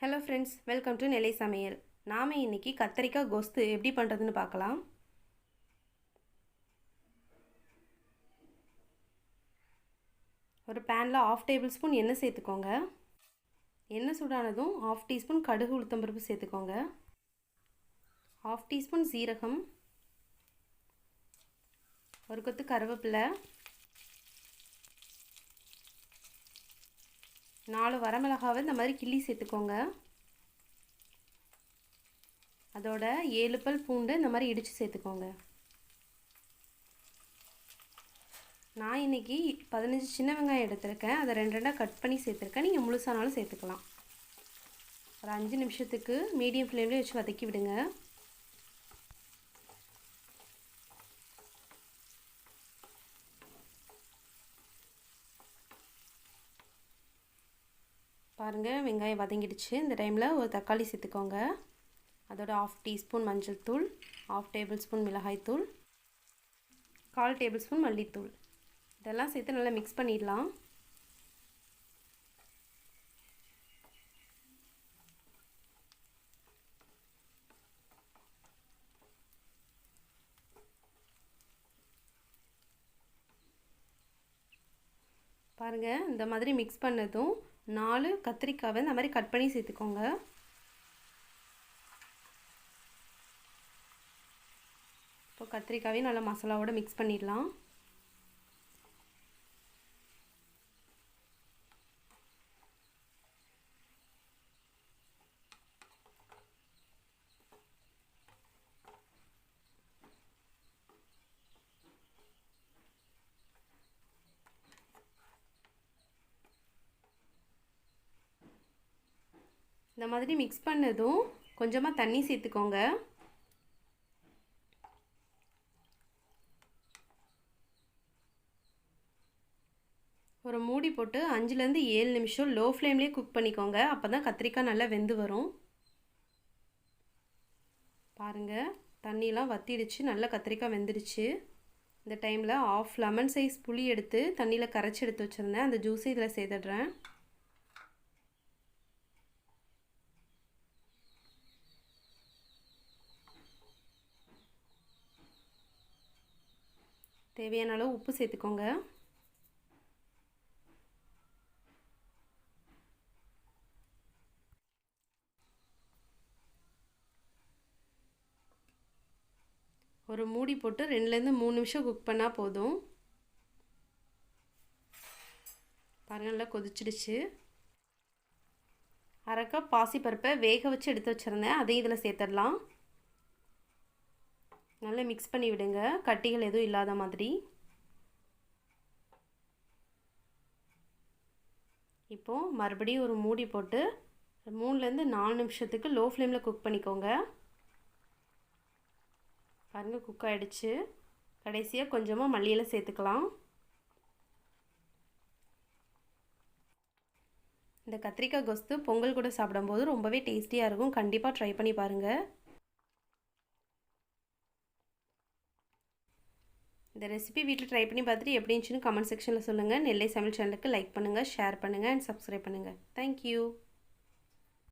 Hello friends, welcome to நெல்லை சமையல். நாம் இன்றைக்கி கத்தரிக்காய் கொஸ்து எப்படி பண்ணுறதுன்னு பார்க்கலாம். ஒரு பேனில் 1/2 டேபிள் ஸ்பூன் எண்ணெய் சேர்த்துக்கோங்க. எண்ணெய் சூடானதும் 1/2 டீஸ்பூன் கடுகு உளுத்தம்பருப்பு சேர்த்துக்கோங்க. 1/2 டீஸ்பூன் சீரகம், ஒரு கொத்து கருவேப்பிலை, 4 வரமிளகாவை இந்த மாதிரி கிள்ளி சேர்த்துக்கோங்க. அதோட 7 பல் பூண்டு இந்த மாதிரி இடித்து சேர்த்துக்கோங்க. நான் இன்றைக்கி 15 சின்ன வெங்காயம் எடுத்திருக்கேன். அதை 2 கட் பண்ணி சேர்த்துருக்கேன். நீங்கள் முழுசானாலும் சேர்த்துக்கலாம். ஒரு 5 நிமிஷத்துக்கு மீடியம் ஃப்ளேம்லேயே வச்சு வதக்கி விடுங்க. பாருங்கள், வெங்காயம் வதங்கிடுச்சு. இந்த டைமில் ஒரு தக்காளி சேர்த்துக்கோங்க. அதோட 1/2 டீஸ்பூன் மஞ்சள் தூள், 1/2 டேபிள் ஸ்பூன் மிளகாய் தூள், 1/4 டேபிள் ஸ்பூன் மல்லித்தூள், இதெல்லாம் சேர்த்து நல்லா மிக்ஸ் பண்ணிடலாம். பாருங்கள், இந்த மாதிரி மிக்ஸ் பண்ணதும் 4 கத்திரிக்காவை இந்த மாதிரி கட் பண்ணி சேர்த்துக்கோங்க. இப்போ கத்திரிக்காவையும் நல்லா மசாலாவோடு மிக்ஸ் பண்ணிடலாம். இந்த மாதிரி மிக்ஸ் பண்ணதும் கொஞ்சமாக தண்ணி சேர்த்துக்கோங்க. ஒரு மூடி போட்டு 5லேருந்து 7 நிமிஷம் லோ ஃப்ளேம்லேயே குக் பண்ணிக்கோங்க. அப்போ தான் கத்திரிக்காய் நல்லா வெந்து வரும். பாருங்கள், தண்ணிலாம் வற்றிடுச்சு, நல்லா கத்திரிக்காய் வெந்துடுச்சு. இந்த டைமில் 1/2 லெமன் சைஸ் புளி எடுத்து தண்ணியில் கரைச்சி எடுத்து வச்சுருந்தேன். அந்த ஜூஸை இதில் சேர்த்துடுறேன். தேவையான அளவு உப்பு சேர்த்துக்கோங்க. ஒரு மூடி போட்டு 2லேருந்து 3 நிமிஷம் குக் பண்ணால் போதும். பாருங்கள், நல்லா கொதிச்சிடுச்சு. 1/2 கப் பாசிப்பருப்பை வேக வச்சு எடுத்து வச்சுருந்தேன். அதையும் இதில் சேர்த்துடலாம். நல்லா மிக்ஸ் பண்ணி விடுங்க, கட்டிகள் எதுவும் இல்லாத மாதிரி. இப்போது மறுபடியும் ஒரு மூடி போட்டு 3லேருந்து 4 நிமிஷத்துக்கு லோ ஃப்ளேமில் குக் பண்ணிக்கோங்க. பாருங்கள், குக் ஆகிடுச்சு. கடைசியாக கொஞ்சமாக மல்லியில சேர்த்துக்கலாம். இந்த கத்திரிக்காய் கொஸ்து பொங்கல் கூட சாப்பிடும்போது ரொம்பவே டேஸ்டியாக இருக்கும். கண்டிப்பாக ட்ரை பண்ணி பாருங்கள். இந்த ரெசிபி வீட்டில் ட்ரை பண்ணி பார்த்துட்டு எப்படி இருந்துச்சுன்னு கமெண்ட் செக்ஷனில் சொல்லுங்கள். நெல்லை சமையல் சேனலுக்கு லைக் பண்ணுங்கள், ஷேர் பண்ணுங்கள் அண்ட் சப்ஸ்கிரைப் பண்ணுங்கள். தேங்க்யூ.